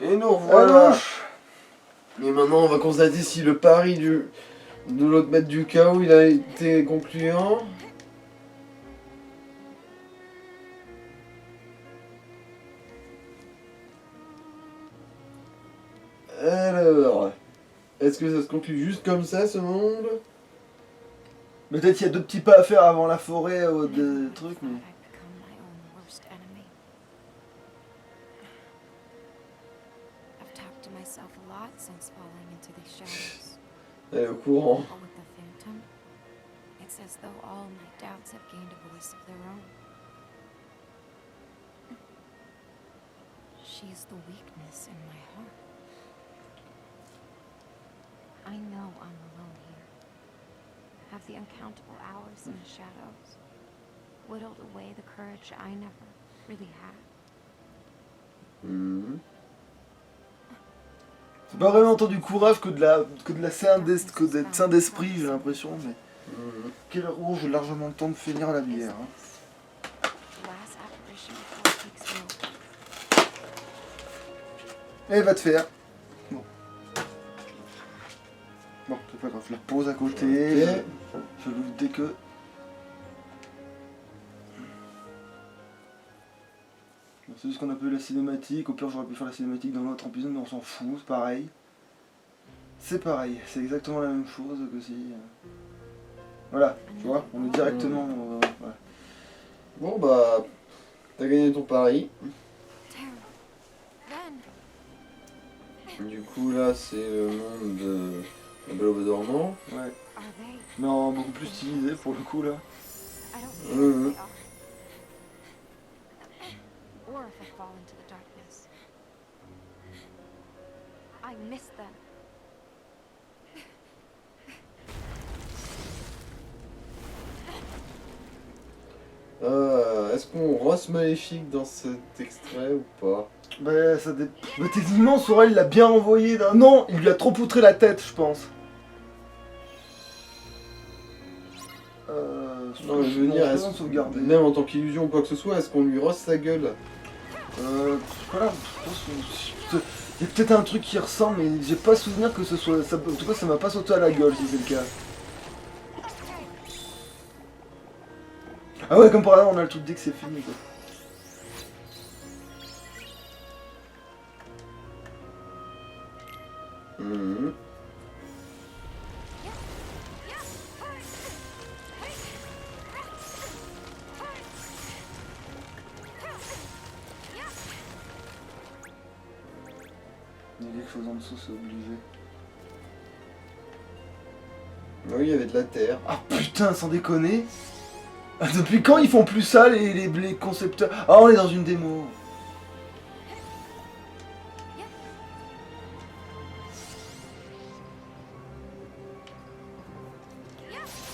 Et nous revoilà. Alors, Et maintenant, on va constater si le pari de l'autre maître du chaos, il a été concluant. Alors, est-ce que ça se conclut juste comme ça, ce monde? peut-être qu'il y a 2 petits pas à faire avant la forêt de trucs, mais... I'd become my own worst enemy. I've talked to myself a lot since falling into these shadows. Elle est au courant. But with the Phantom, it's as though all my doubts have gained a voice of their own. She's the weakness in my heart. I know I'm alone here. Have the uncountable hours in the shadows whittled away the courage I never really had. Mhm. C'est pas vraiment tant du courage que de la saint d'esprit, j'ai l'impression, mais... Mhm. Quel rouge, j'ai largement le temps de finir la bière. Hein. The last apparition before it takes me over. Et va te faire. Bon. Bon, c'est pas grave, je la pose à côté. Ok. Je l'ouvre dès que... Bon, c'est juste qu'on a peu la cinématique. Au pire, j'aurais pu faire la cinématique dans l'autre épisode, mais on s'en fout, c'est pareil. C'est pareil, c'est exactement la même chose que si... Voilà, tu vois, on est directement... voilà. Bon, bah, t'as gagné ton pari. Tara, Ren, Du coup, là, c'est le monde de la Belle au Bois dormant. Ouais. are they? Mais en beaucoup plus stylisé pour le coup là. I don't know Mhm. if they are. Or if I fall into the darkness. I miss them. Est-ce qu'on rosse maléfique dans cet extrait ou pas? Bah ça dé... Bah techniquement Sorel il l'a bien envoyé d'un... Non, il lui a trop poutré la tête je pense. Non, je veux dire, je est-ce peux sauvegarder. même en tant qu'illusion ou quoi que ce soit, est-ce qu'on lui rosse sa gueule? Voilà, je pense que... Il y a peut-être un truc qui ressemble mais j'ai pas souvenir que ce soit... Ça... En tout cas ça m'a pas sauté à la gueule si c'est le cas. Ah ouais comme par là on a le truc dès que c'est fini quoi. Mhm. Il y a quelque chose en dessous c'est obligé. Ah oui, il y avait de la terre. Ah putain sans déconner. Ah, depuis quand ils font plus ça les concepteurs? Ah on est dans une démo.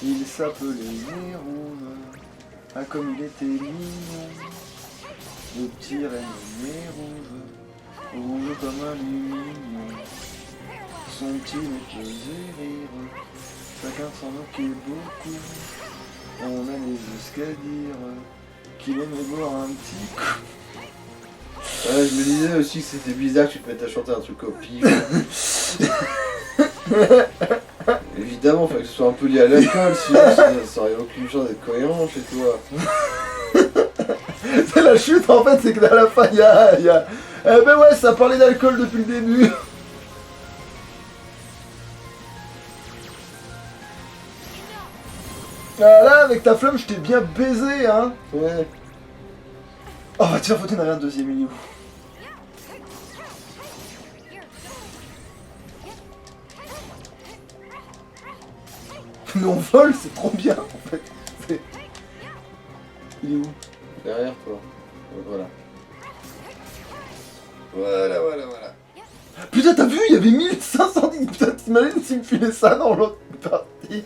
Il s'appelait Nez Rouge. Ah comme il était mignon. Le petit renne Nez Rouge. Rouge comme un lumignon. Son petit nez faisait rire. Chacun s'en moquait beaucoup. On allait jusqu'à dire qu'il aimait boire un petit coup. Ouais, je me disais aussi que c'était bizarre que tu te mettes à chanter un truc au pif. Évidemment, faut que ce soit un peu lié à l'alcool, sinon ça aurait aucune chance d'être cohérent chez toi. C'est la chute en fait, c'est que à la fin il y a... Eh ben ouais, ça parlait d'alcool depuis le début. Ah là, avec ta flamme, je t'ai bien baisé, hein. Ouais. Oh, va te faire foutre, un deuxième milieu. Mais on vole, c'est trop bien, en fait. Il est où? Derrière toi. Ouais, voilà. Voilà. Putain, t'as vu, il y avait 1510. Putain, t'imagines s'il me filait ça dans l'autre partie.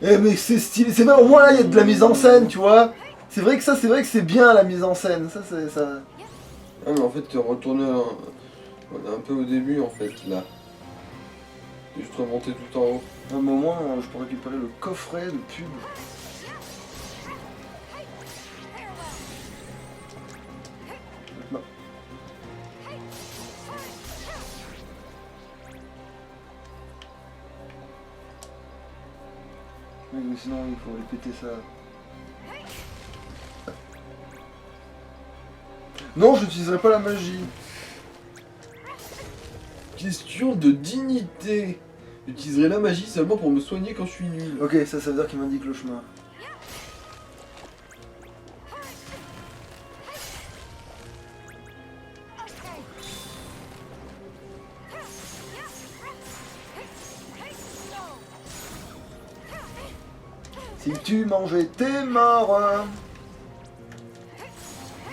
Eh mais c'est stylé, c'est vrai, au moins là il y a de la mise en scène, tu vois. C'est vrai que ça, c'est vrai que c'est bien la mise en scène, ça c'est ça. Ah mais en fait t'es retourné un peu au début en fait là. T'es juste remonté tout en haut. À un moment, je peux récupérer le coffret de pub. Non. sinon il faut aller péter ça. Non, je n'utiliserai pas la magie. Question de dignité. J'utiliserai la magie seulement pour me soigner quand je suis nul. Ok, ça veut dire qu'il m'indique le chemin. Si tu mangeais tes morts.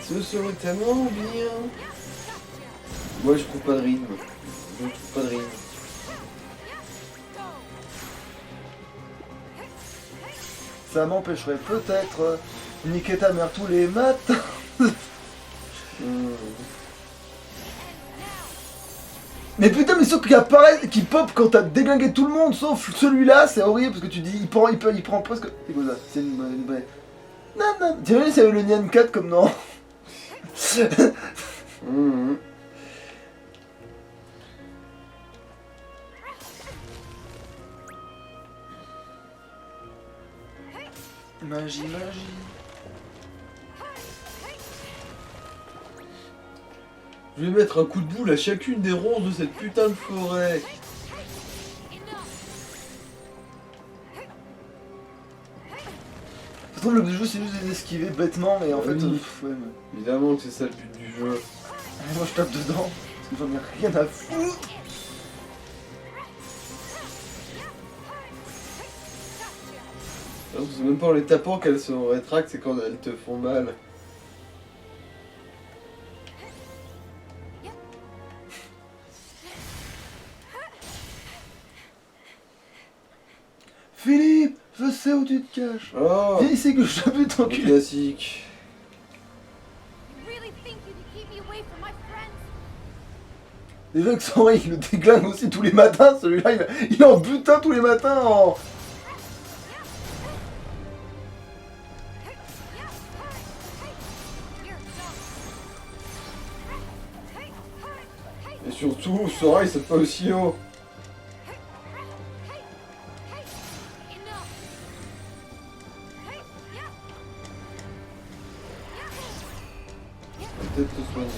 Ce serait tellement bien. Moi je trouve pas de rythme. Je trouve pas de rythme. Ça m'empêcherait peut-être niquer ta mère tous les matins. Mais putain, mais ceux qui apparaissent, qui pop quand t'as déglingué tout le monde, sauf celui-là, c'est horrible parce que tu dis, il prend presque. C'est quoi ça? C'est une vraie. Non, non. T'imagines s'il y avait le Nyan 4 comme non? Magie, magie. Je vais mettre un coup de boule à chacune des ronces de cette putain de forêt. Ça se trouve, le but du jeu, c'est juste de les esquiver bêtement, mais en fait. Oui. Ouais, mais... Évidemment que c'est ça le but du jeu. Moi, je tape dedans, parce que j'en ai rien à foutre. C'est même pas en les tapant qu'elles se rétractent, c'est quand elles te font mal. Philippe, je sais où tu te caches. Oh, Viens ici que je te bute, le enculé. classique. Déjà que son il le déglingue aussi tous les matins, celui-là, il est en butin tous les matins en... Et surtout, Sora il saute pas aussi haut. Peut-être te soigner.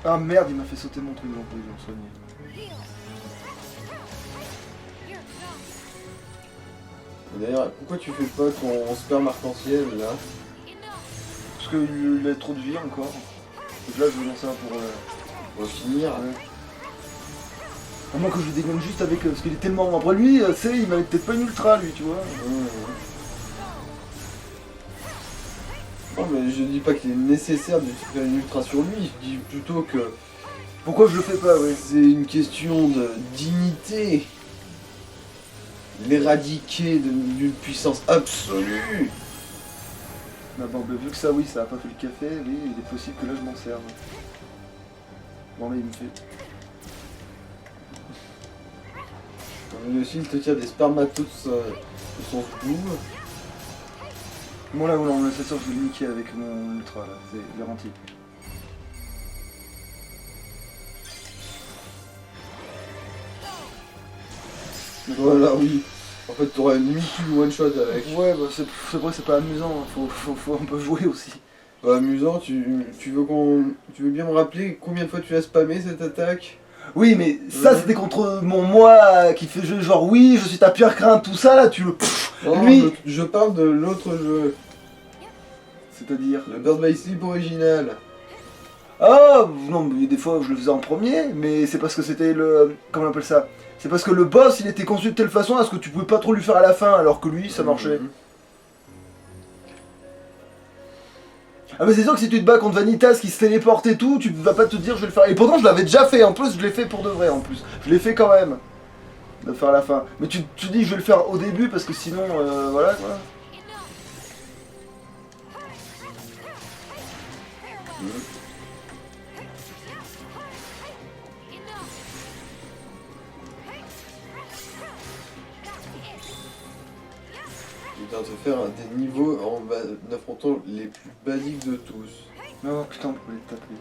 Ah merde, il m'a fait sauter mon truc, donc ils l'ont soigné. D'ailleurs, pourquoi tu fais pas ton sperme arc-en-ciel là? Parce qu'il a trop de vie encore. Donc là, je vais lancer un pour finir. Ouais. À moins que je le déglingue juste avec... parce qu'il est tellement... Après lui, c'est, il m'avait peut-être pas une ultra, lui, tu vois. Non mais je dis pas qu'il est nécessaire de faire une ultra sur lui, je dis plutôt que Pourquoi je le fais pas, ouais. c'est une question de dignité. L'éradiquer d'une puissance absolue. Ah bon, bah, vu que ça, oui, ça a pas fait le café, oui, il est possible que là, je m'en serve. Bon, là, il me fait... Lui aussi il te tire des spermatos de son bout. Bon, là, voilà, on c'est sûr que je vais le niquer avec mon ultra, là, c'est garanti. Voilà, oui. En fait, t'auras une Mewtwo one shot avec. Ouais, bah, c'est vrai que c'est pas amusant, hein. Faut un peu jouer aussi. Bah, amusant, tu veux bien me rappeler combien de fois tu as spammé cette attaque? Oui, mais ça, c'était contre mon moi qui fait jeu, genre, oui, je suis ta pire crainte, tout ça, là, tu le... Non, lui... je parle de l'autre jeu. C'est-à-dire... Le Bird by Sleep original. Ah, non, mais des fois, je le faisais en premier, mais c'est parce que c'était le... Comment on appelle ça? C'est parce que le boss, il était conçu de telle façon à ce que tu pouvais pas trop lui faire à la fin, alors que lui, ça marchait. Ah mais c'est sûr que si tu te bats contre Vanitas qui se téléporte et tout, tu vas pas te dire je vais le faire. Et pourtant je l'avais déjà fait, en plus je l'ai fait pour de vrai en plus. Je l'ai fait quand même. De faire la fin. Mais tu dis je vais le faire au début parce que sinon voilà quoi. Je viens de faire des niveaux en affrontant les plus basiques de tous. Non putain on pouvait le taper.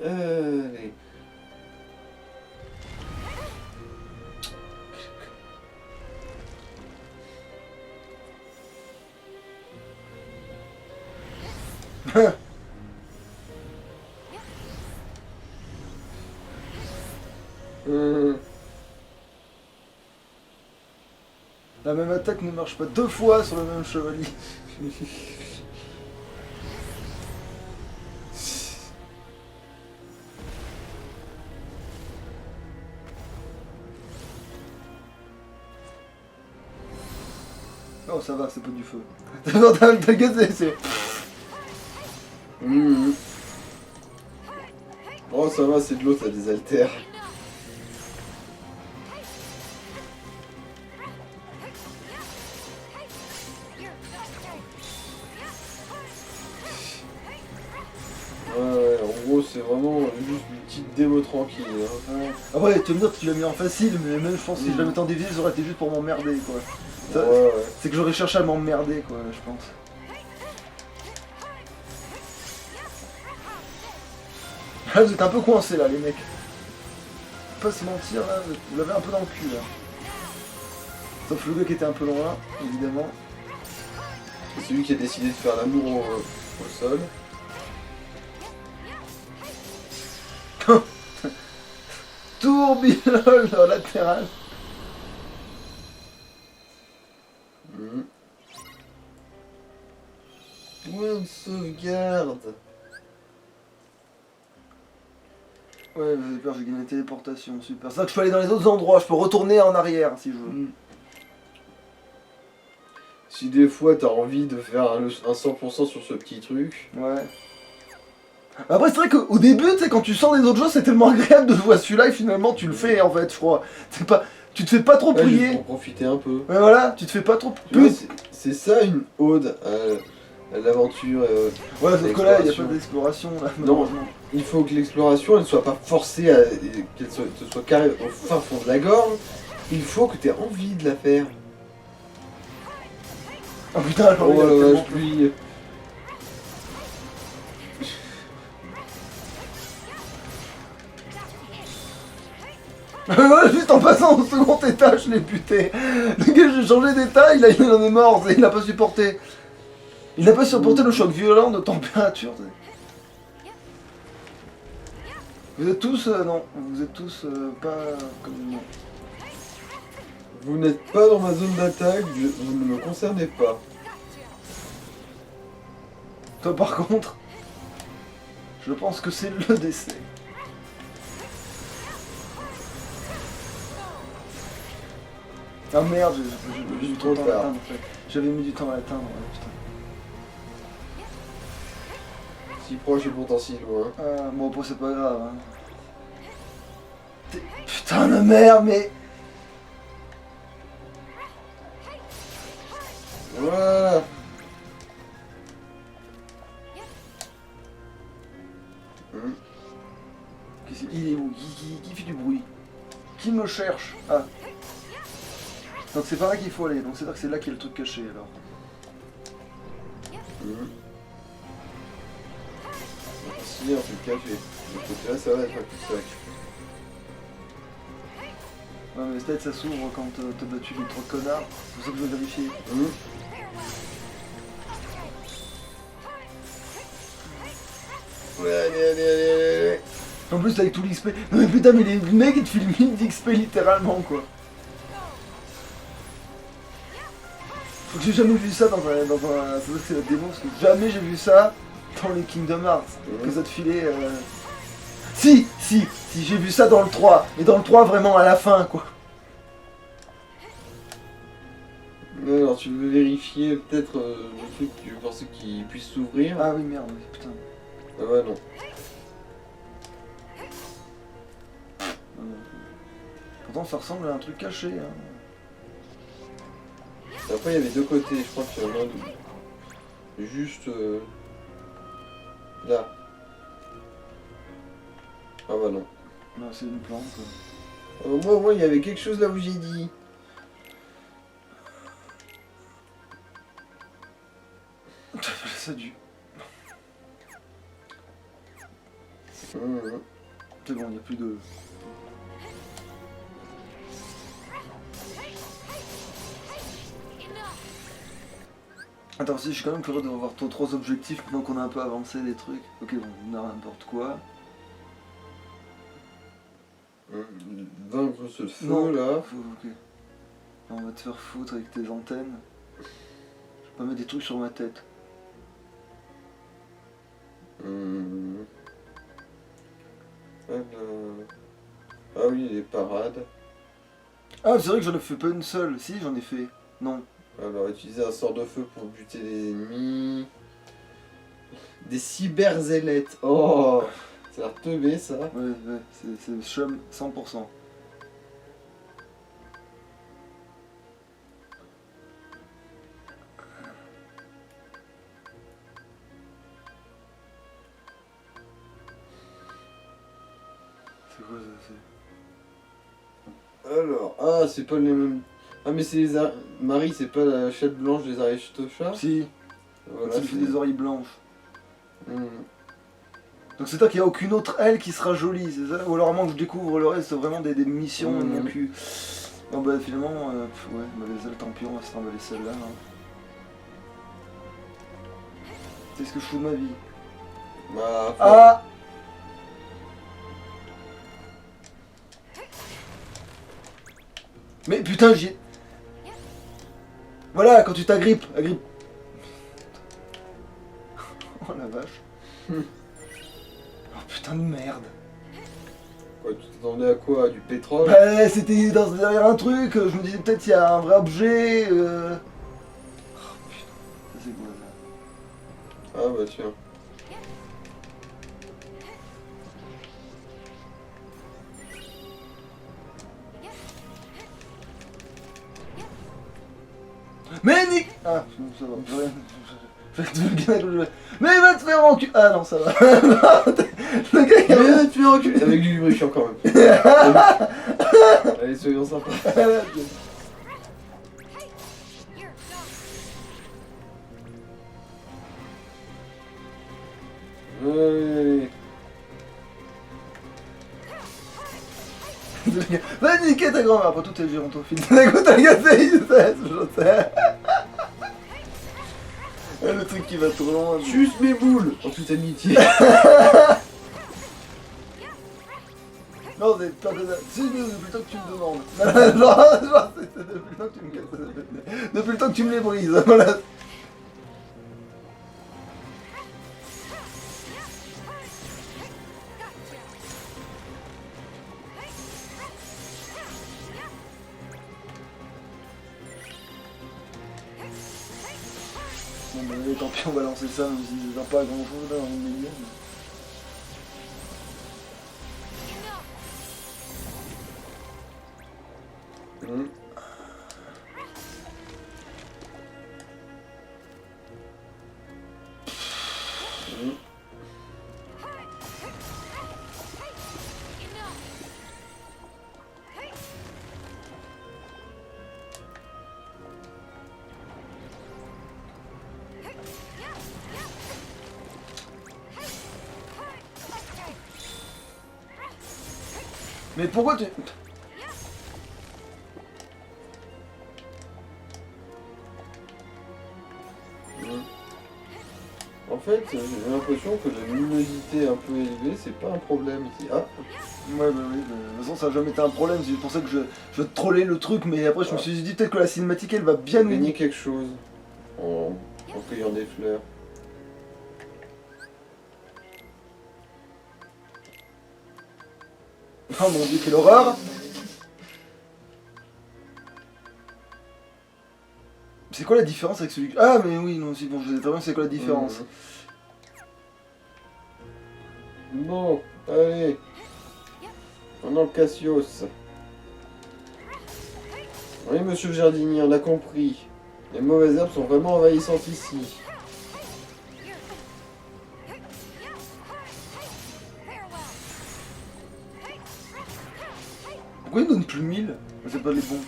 Allez. La même attaque ne marche pas 2 fois sur le même chevalier. Oh ça va, c'est pas du feu. Ta gueule c'est... Oh ça va, c'est de l'eau, t'as des haltères. Ouais, en gros c'est vraiment juste une petite démo tranquille. Hein. Ouais. Après tu vas me dire que tu l'as mis en facile, mais même je pense que si je la mettais en difficile, ça aurait été juste pour m'emmerder quoi. Ça, Ouais. c'est que j'aurais cherché à m'emmerder quoi, je pense. Ah, vous êtes un peu coincés là les mecs. Faut pas se mentir là, vous l'avez un peu dans le cul là. Sauf le gars qui était un peu loin, évidemment. C'est celui qui a décidé de faire l'amour au sol. Tourbillon en latéral. Point de sauvegarde. Ouais, vous avez peur, j'ai gagné la téléportation, super. C'est ça que je peux aller dans les autres endroits, je peux retourner en arrière si je veux. Si des fois t'as envie de faire un 100% sur ce petit truc. Ouais. Après c'est vrai qu'au début, tu sais, quand tu sors des autres jeux, c'est tellement agréable de jouer à celui-là et finalement tu le fais en fait, je crois. C'est pas... Tu te fais pas trop Ouais, juste prier. pour profiter un peu. Ouais voilà, tu te fais pas trop Tu vois, plus. c'est ça une ode à l'aventure. Ouais, sauf que là, il y a pas l'exploration. d'exploration là, Non. malheureusement. Il faut que l'exploration elle soit pas forcée, qu'elle te soit carré au fin fond de la gorge. Il faut que tu aies envie de la faire. Oh putain, j'en ai Oh la tellement vache, lui. Ouais, juste en passant au second étage, je l'ai buté. Le gars, j'ai changé d'état, il en est mort, il n'a pas supporté. Il n'a pas supporté le choc violent de température. Tu sais. Vous êtes tous, non, vous êtes tous pas comme moi. Vous n'êtes pas dans ma zone d'attaque, vous ne me concernez pas. Toi par contre, je pense que c'est le décès. Ah merde, j'ai mis trop de temps à tard. l'atteindre en fait. J'avais mis du temps à l'atteindre, ouais, putain. Si proche et pourtant si loin. Bon, après, c'est pas grave. Hein. Putain de merde, mais. Voilà. Il est où qui fait du bruit? Qui me cherche? Ah. Donc c'est par là qu'il faut aller, donc c'est-à-dire que c'est là qu'il y a le truc caché alors. Si, un truc café. De ce côté-là, ça va être un cul-de-sac. Ouais, mais peut-être ça s'ouvre quand t'as battu les 3 connards, c'est pour ça que je veux vérifier. Ouais, allez. En plus avec tout l'XP. Non mais putain, mais les mecs ils te filment 1000 d'XP littéralement quoi. Faut que j'ai jamais vu ça dans un. C'est la démo, parce que jamais j'ai vu ça dans les Kingdom Hearts. Que ça te filait. Si, j'ai vu ça dans le 3, mais dans le 3 vraiment à la fin quoi. Alors tu veux vérifier peut-être le truc que tu pensais qu'il puisse s'ouvrir. Ah oui merde, oui, putain. Ah ouais non. Pourtant ça ressemble à un truc caché. Hein. Après il y avait deux côtés, je crois qu'il y en a un juste là. Ah bah non. Non, c'est une plante quoi. Moi il y avait quelque chose là où j'ai dit. Ça du. C'est bon, il n'y a plus de... Attends, si, je suis quand même curieux de revoir ton 3 objectifs maintenant qu'on a un peu avancé des trucs. Ok, bon, on a n'importe quoi. Vaincre ce feu Non. là. Ok. On va te faire foutre avec tes antennes. Je vais pas mettre des trucs sur ma tête. Ah oui, les parades. Ah, c'est vrai que j'en ai fait pas une seule. Si, j'en ai fait. Non. Alors, utiliser un sort de feu pour buter les ennemis. Des cyberzélettes. Oh, ça a l'air teubé ça. Ouais, c'est chum 100%. C'est quoi ça? Alors, ah, c'est pas les mêmes. Ah, mais c'est les Marie, c'est pas la chatte blanche des Aristochats. Si, Voilà, ça lui fait des oreilles blanches. Hmm. Donc c'est toi qu'il n'y a aucune autre aile qui sera jolie, c'est ça? Ou alors à moins que je découvre le reste, c'est vraiment des missions de mon cul. Non bah finalement, ouais, bah, les ailes tant pis, on va se trimballer celle-là. Hein. C'est ce que je fous de ma vie. Bah, Ah! Mais putain, j'y... Voilà, quand tu t'agrippes, agrippe. Oh la vache. Oh putain de merde. quoi, tu t'attendais à quoi? Du pétrole? Bah c'était derrière un truc, je me disais peut-être il y a un vrai objet. Oh putain, ça c'est quoi ça? Ah bah tiens. Mais Nick. Ah, ça va, plus rien. Mais il va te faire enculer. Ah non, ça va. Le gars il Mais tu es reculé avec du lubrifiant quand même. Allez, soyons sympas. Allez. Va niquer ta grand-mère, après tout t'es gérontophile. Écoute, t'as gâté, je sais. Le truc qui va trop loin. Juste mes boules en toute amitié. Non, c'est pas que ça. Si, depuis le temps que tu me demandes. Genre, c'est depuis le temps que tu me casses. Depuis le temps que tu me les brises. Voilà. Bon, mais tant pis, on va lancer ça, même si ça sert pas à grand chose là dans le milieu. Mais pourquoi tu... En fait, j'ai l'impression que la luminosité un peu élevée, c'est pas un problème ici. Ah, Ouais, bah oui, bah, de toute façon ça n'a jamais été un problème, c'est pour ça que je trollais le truc, mais après je me suis dit peut-être que la cinématique elle va bien nous... gagner quelque chose en cueillant des fleurs. Oh mon dieu, quelle horreur! C'est quoi la différence avec celui... Ah mais oui, non, si bon, je sais très bien c'est quoi la différence. Bon, allez. Maintenant Cassios. Oui, monsieur le jardinier, on a compris. Les mauvaises herbes sont vraiment envahissantes ici. Pourquoi il donne plus 1000? C'est pas les bons.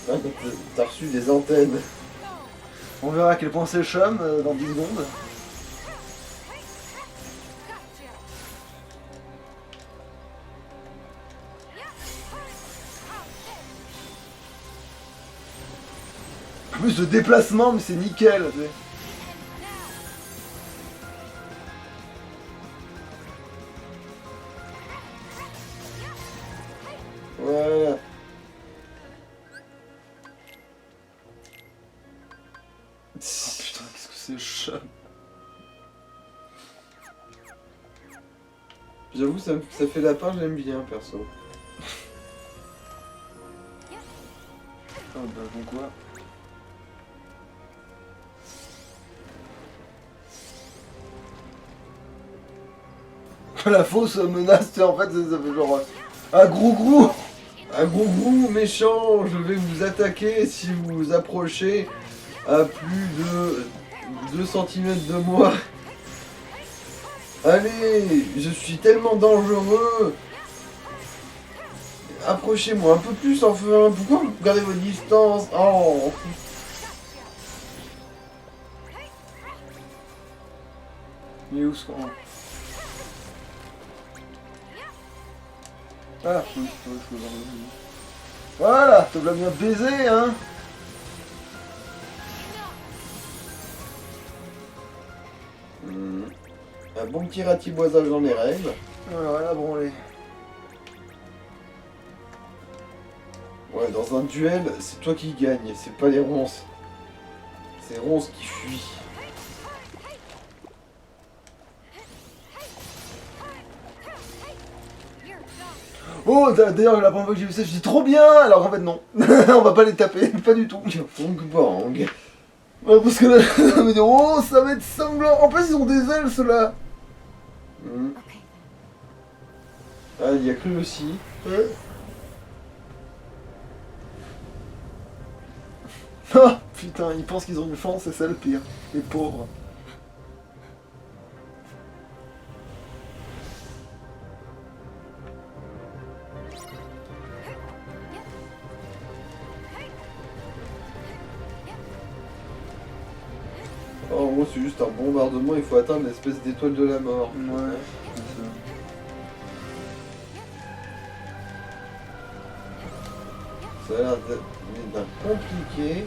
Ah, t'as reçu des antennes. On verra à quel point c'est chum dans 10 secondes. En plus, le déplacement, mais c'est nickel. Tu sais. Voilà. Oh putain, qu'est-ce que c'est chum. J'avoue, ça fait la part, j'aime bien, perso. Oh bah bon quoi. La fausse menace, tu sais, en fait, ça fait genre un gros. Un gros grou méchant, je vais vous attaquer si vous vous approchez à plus de 2 cm de moi. Allez, je suis tellement dangereux. Approchez-moi un peu plus enfin. Pourquoi vous gardez votre distance? Oh. Mais où sont... Ah, oui, je peux voir le... Voilà, t'as bien baisé, hein. Un bon petit ratiboisage dans les règles. Voilà, rien à branler. Ouais, dans un duel, c'est toi qui gagne, c'est pas les ronces. C'est ronces qui fuient. Oh, d'ailleurs, la première fois que j'ai vu ça, je dis trop bien. Alors en fait, non. On va pas les taper, pas du tout. Funk bang. Ouais, parce que là, on me dit, oh, ça va être sanglant. En plus, ils ont des ailes, ceux-là. Okay. Ah, il y a cru aussi. Ouais. Ah, putain, ils pensent qu'ils ont une chance, c'est ça le pire. Les pauvres. Oh, en gros, c'est juste un bombardement, il faut atteindre l'espèce d'étoile de la mort. Ouais, c'est ça. Ça a l'air d'être compliqué.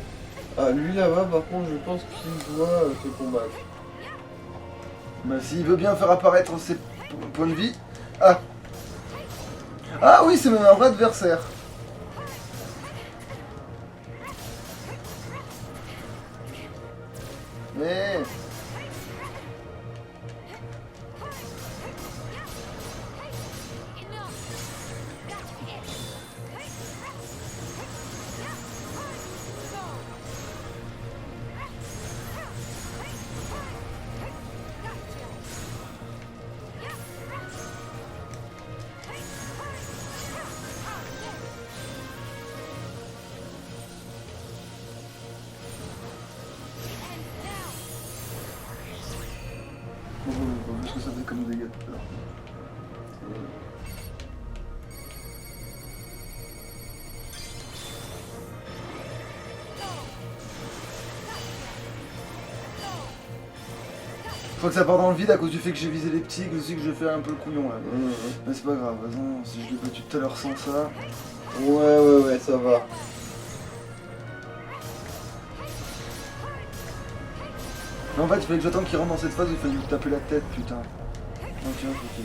Ah, lui là-bas, par contre, je pense qu'il doit se combattre. Bah, s'il veut bien faire apparaître ses points de vie. Ah! Ah oui, c'est même un vrai adversaire. Mais... on va voir ce que ça fait comme dégâts tout à l'heure. Je crois que ça part dans le vide à cause du fait que j'ai visé les petits, que aussi que je fais un peu le couillon là. Mais c'est pas grave, attends, si je l'ai battu tout à l'heure sans ça. Ouais, ça va. Mais en fait, il fallait que j'attende qu'il rentre dans cette phase où il fallait lui taper la tête, putain. Ok, ok.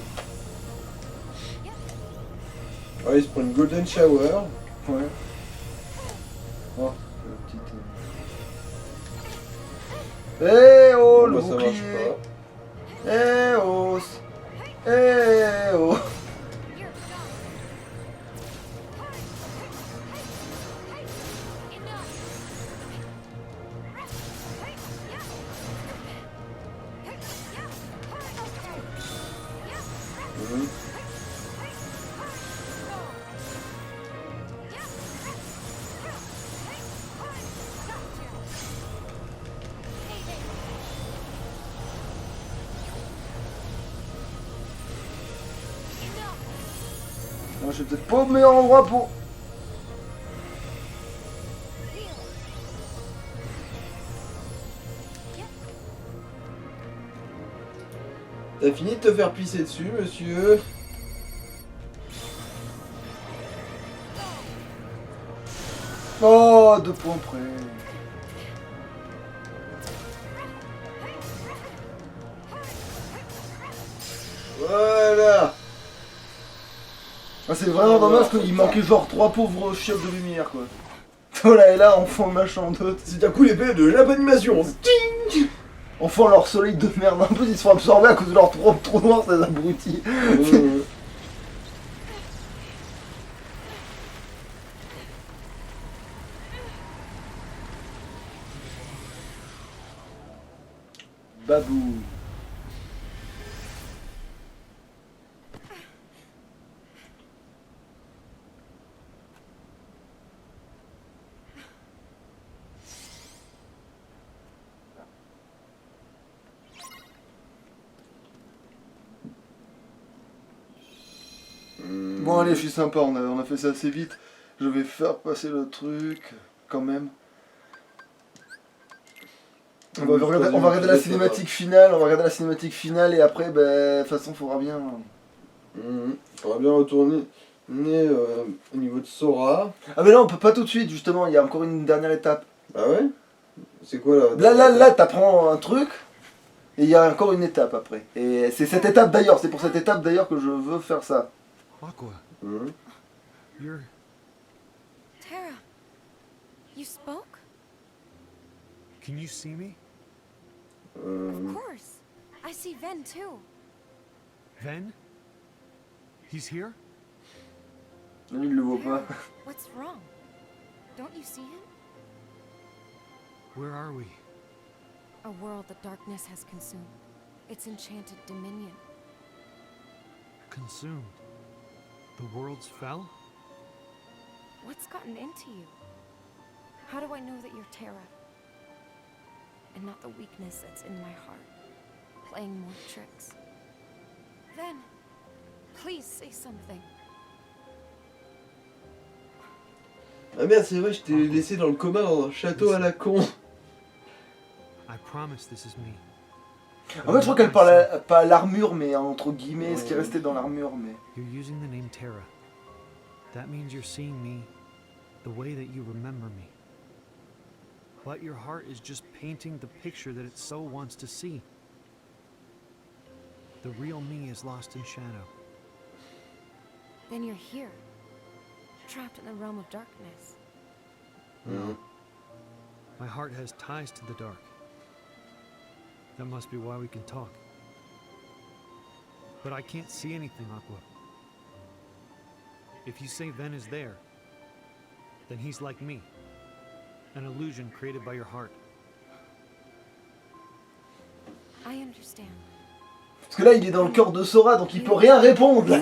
Ouais, il se prend une golden shower. Ouais. Oh, la petite... Eh oh, le Moi, ça marche bouclier. pas. Eh oh. Eh oh. Moi, je suis peut-être pas au meilleur endroit pour... T'as fini de te faire pisser dessus, monsieur? Oh, 2 points près. Voilà. Ah, c'est vraiment dommage qu'il manquait genre 3 pauvres chiottes de lumière quoi. Voilà, et là on fend le machin d'autre. C'est un coup l'épée de l'animation. On fend leur soleil de merde. En plus ils se font absorber à cause de leur trop noir, ces abrutis. Babou. Bon allez, je suis sympa, on a fait ça assez vite. Je vais faire passer le truc, quand même. On va regarder la cinématique finale, et après, de toute façon, faudra bien... Faudra bien retourner au niveau de Sora. Ah mais non, on peut pas tout de suite, justement, il y a encore une dernière étape. Ah ouais? C'est quoi là? Là, t'apprends un truc, et il y a encore une étape après. Et c'est cette étape d'ailleurs, c'est pour cette étape d'ailleurs que je veux faire ça. Aqua, Mhm. you're... Terra, you spoke? Can you see me? Of course. I see Ven too. Ven? He's here? Lui, il le voit Terra, pas. what's wrong? Don't you see him? Where are we? A world that darkness has consumed. Its enchanted dominion. Consumed. The worlds fell? What's gotten into you? How do I know that you're Terra? And not the weakness that's in my heart, playing more tricks. Then, please say something. Ah merde, c'est vrai, je t'ai laissé dans le coma dans un château à la con. I promise this is me. En fait, je crois qu'elle parle pas l'armure, mais entre guillemets, ce qui est resté dans l'armure, mais... You're using the name Terra. That means you're seeing me the way that you remember me. But your heart is just painting the picture that it so wants to see. The real me is lost in shadow. Then you're here, trapped in the realm of darkness. No. My heart has ties to the dark. That must be why we can talk. But I can't see anything, Aqua. If you say Ven is there, then he's like me. An illusion created by your heart. I understand. Parce que là, il est dans le cœur de Sora, donc il peut rien répondre. Là.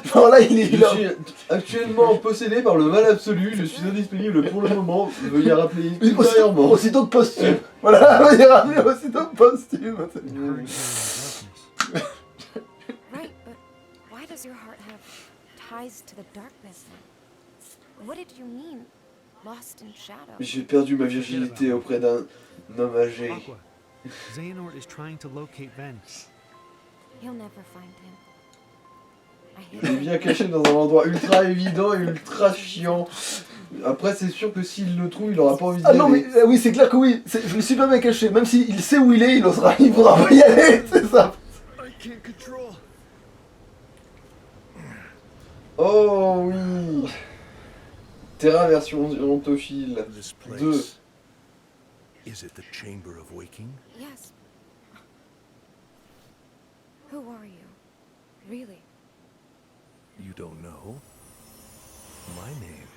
Genre là, il est Je là. suis actuellement possédé par le mal absolu, je suis indisponible pour le moment, veuillez rappeler ultérieurement. Aussitôt que posthume. Voilà, il est ramené aussitôt que posthume. And hurrying here in the darkness. Right, but why does your heart have ties to the darkness then? What did you mean? Lost in shadow? J'ai perdu ma virginité auprès d'un homme âgé. Aqua, Xehanort is trying to locate Ven. You'll never find him. I hid Il est him. bien caché dans un endroit ultra évident et ultra chiant. Après, c'est sûr que s'il le trouve, il aura pas envie d'y Ah non, aller. mais oui, c'est clair que oui. Je me suis pas bien caché. Même s'il sait où il est, il faudra pas y aller, c'est ça. I can't control. Oh oui. Terra version ontophile. This 2. place. Is it the Chamber of Waking? Yes. Who are you? Really? You don't know? My name.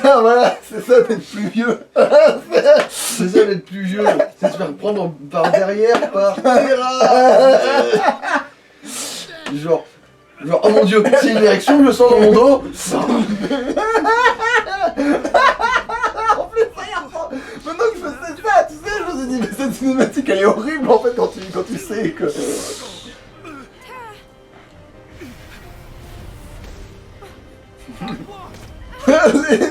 Ah voilà, c'est ça d'être plus vieux. C'est ça d'être plus vieux, c'est se faire prendre par derrière par Terra. Genre, oh mon dieu, c'est une érection, je le sens dans mon dos. En plus, regarde, maintenant que je sais ça, tu sais, je me suis dit, mais cette cinématique elle est horrible en fait quand tu sais que. Allez. Now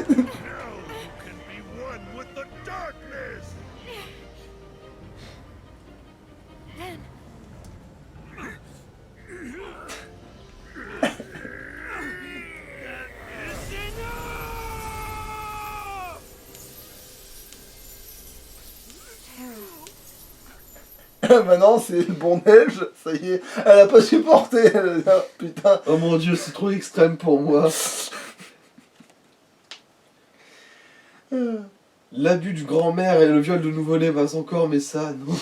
you can be one with the darkness! Then, Maintenant, c'est le bon neige, ça y est. Elle a pas supporté. Elle a dit, ah, putain. Oh mon dieu, c'est trop extrême pour moi. L'abus de grand-mère et le viol de nouveau-né passe encore, mais ça, non.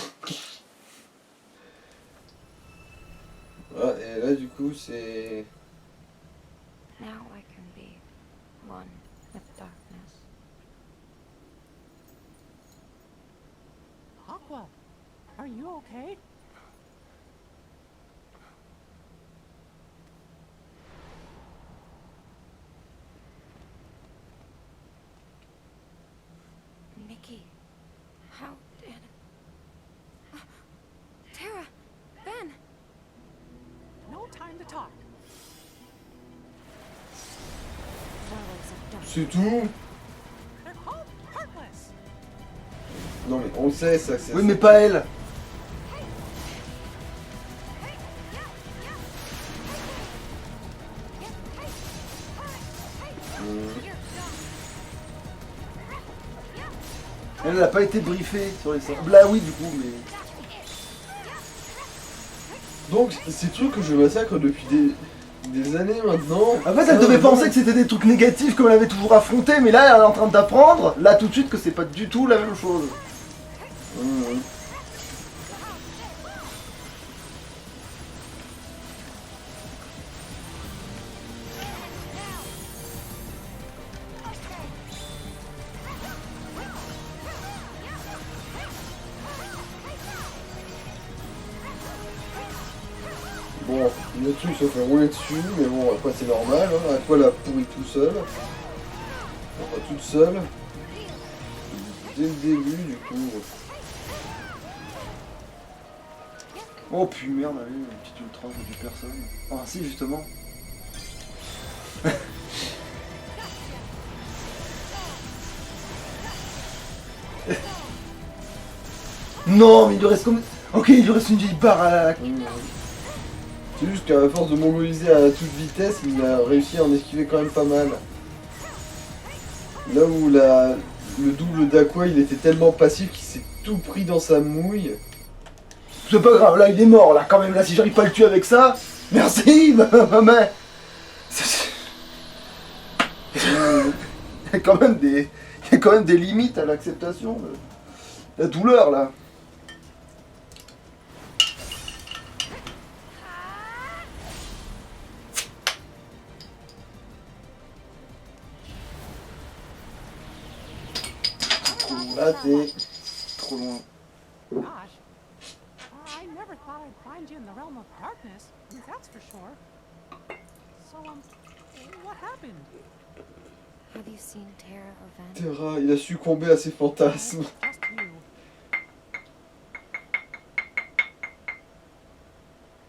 Ah, et là, du coup, c'est... Now I can be one with darkness. Aqua, are you okay? Mickey, how did... Tara! Ben! No time to talk. Warlords of darkness. C'est tout? They're called Heartless. Non mais on le sait, ça, c'est... Oui, mais pas elle. Elle n'a pas été briefée sur les sorts. Là, oui, du coup, mais. Donc, ces trucs que je massacre depuis des années maintenant... En fait, elle devait penser que c'était des trucs négatifs comme elle avait toujours affronté, mais là, elle est en train d'apprendre, là, tout de suite, que c'est pas du tout la même chose. Mmh. Bon, le truc se fait rouler dessus, mais bon, après c'est normal, hein. À quoi la pourri tout seul. Enfin, toute seule. Dès le début, du coup. Oh, puis merde, allez, une petite ultra, je dis personne. Ah, si, justement. Non, mais il lui reste comme. Ok, il lui reste une vieille barre à la. C'est juste qu'à force de mongoliser à toute vitesse, il a réussi à en esquiver quand même pas mal. Là où le double d'Aqua, il était tellement passif qu'il s'est tout pris dans sa mouille. C'est pas grave, là, il est mort, là, quand même, là, si j'arrive pas à le tuer avec ça. Merci, mais. Il y a quand même des limites à l'acceptation de la douleur, là. Là, t'es... Trop loin. Gosh, I never thought I'd find you in the realm of darkness, that's for sure. So, what happened? Have you seen Tara or Van? Terra, il a succombé à ses fantasmes. Just you.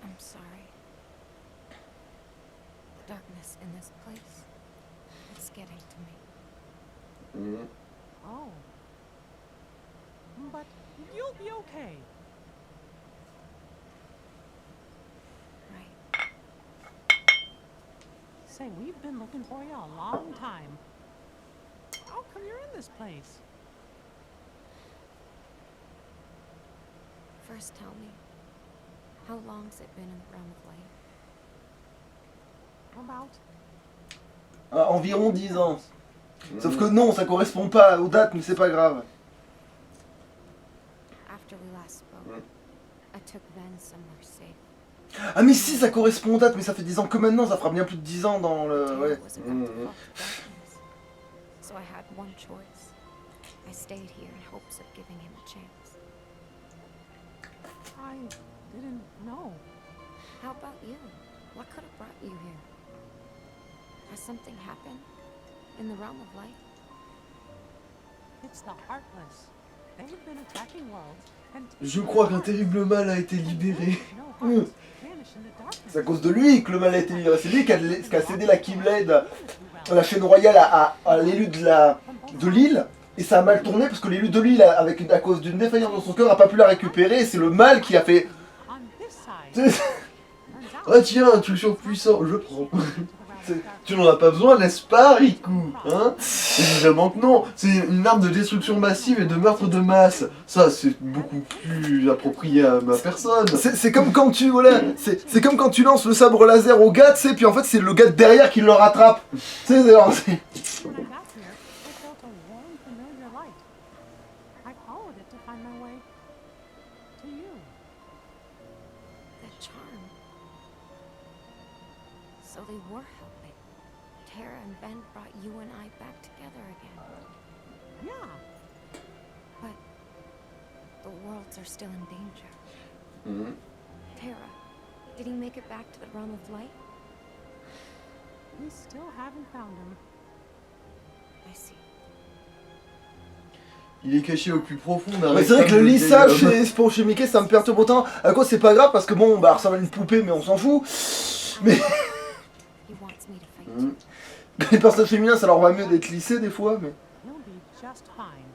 I'm sorry. The darkness in this place, it's getting to me. Mhm. Oh. But you'll be okay. Right. Say, we've been looking for you a long time. How come you're in this place? First tell me, how long's it been in the realm of light? About Ah, environ 10 ans. Sauf que non, ça correspond pas aux dates, mais c'est pas grave. After we last spoke, I took Van somewhere safe. Ah mais si, ça correspond aux dates, mais ça fait 10 ans que maintenant, ça fera bien plus de 10 ans dans le... Tara Ouais. was about to fall to darkness, so I had one choice. I stayed here in hopes of giving him a chance. I didn't know. How about you? What could have brought you here? Has something happened in the realm of light? It's the Heartless. They've been attacking worlds and Je crois qu'un terrible mal a été libéré. no hearts vanish in the darkness. C'est à cause de lui que le mal a été livré. C'est lui qui a cédé la Keyblade, la chaîne royale à l'élu de l'île. Et ça a mal tourné parce que l'élu de l'île, à cause d'une défaillance dans son cœur, a pas pu la récupérer. Et c'est le mal qui a fait... On this side, turns out Ah tiens, un truc surpuissant, je prends. to the realm Tu n'en as pas besoin, n'est-ce pas, Riku? Hein? Évidemment que non. C'est une arme de destruction massive et de meurtre de masse. Ça, c'est beaucoup plus approprié à ma personne. C'est comme quand tu, voilà, c'est comme quand tu lances le sabre laser au gars, tu sais, puis en fait c'est le gars de derrière qui le rattrape. Tu sais, When I got here, I felt a warm, familiar light. I followed it to find my way to you. That charm. So they were helping. Tara and Ben brought you and I back together again. Yeah. But the worlds are still in danger. Mhm. Tara, did he make it back to the realm of light? We still haven't found him. I see. Il est caché au plus profond d'un Mais c'est vrai que le rectangle lissage d'hélium. chez Mickey ça me perturbe autant. À cause c'est pas grave parce que bon, bah ça va une poupée mais on s'en fout. Mais He wants me to fight Mhm. too. les personnages féminins ça leur va mieux d'être lissés des fois, mais... He'll be just fine.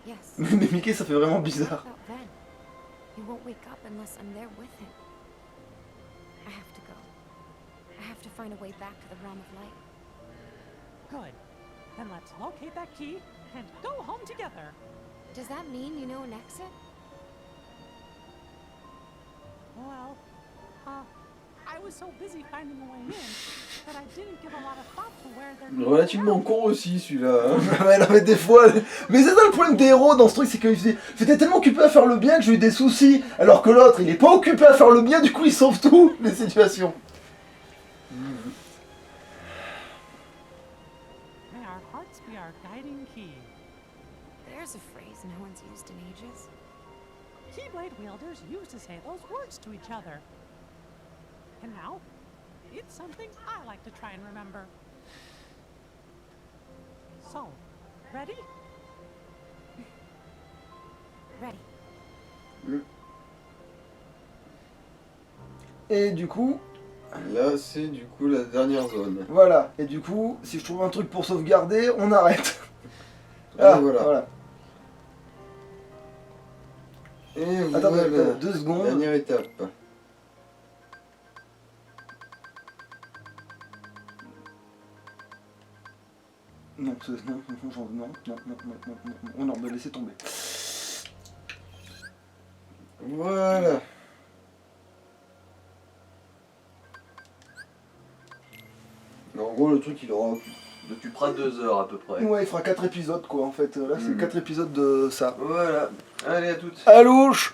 Yes. mais Mickey ça fait vraiment What bizarre. about Ben? He won't wake up unless I'm there with him. I have to go. I have to find a way back to the realm of light. Good. Then let's locate that key and go home together. Does that mean you know an exit? Well, I was so busy finding a way in that I didn't give a lot of thought to where they're Relativement con aussi celui-là. Hein. Ouais, non, mais des fois... Mais c'est ça le problème des héros dans ce truc, c'est qu'ils étaient tellement occupés à faire le bien que j'ai eu des soucis. Alors que l'autre, il est pas occupé à faire le bien, du coup il sauve tout, les situations. May our hearts be our guiding key. There's a phrase no one's used in ages. Keyblade wielders used to say those words to each other. And now, it's something I like to try and remember. So, ready? Ready. Et du coup, Là, c'est du coup la dernière zone. voilà. Et du coup, si je trouve un truc pour sauvegarder, on arrête. Ah, voilà. Et Attends, voilà. 2 secondes. Dernière étape. Non, non, bah laissez tomber. Voilà. En gros, le truc, il aura... occupera 2 heures à peu près. Ouais, il fera 4 épisodes quoi en fait. Là, c'est 4 épisodes de ça. Voilà. Allez, à toutes. À louche!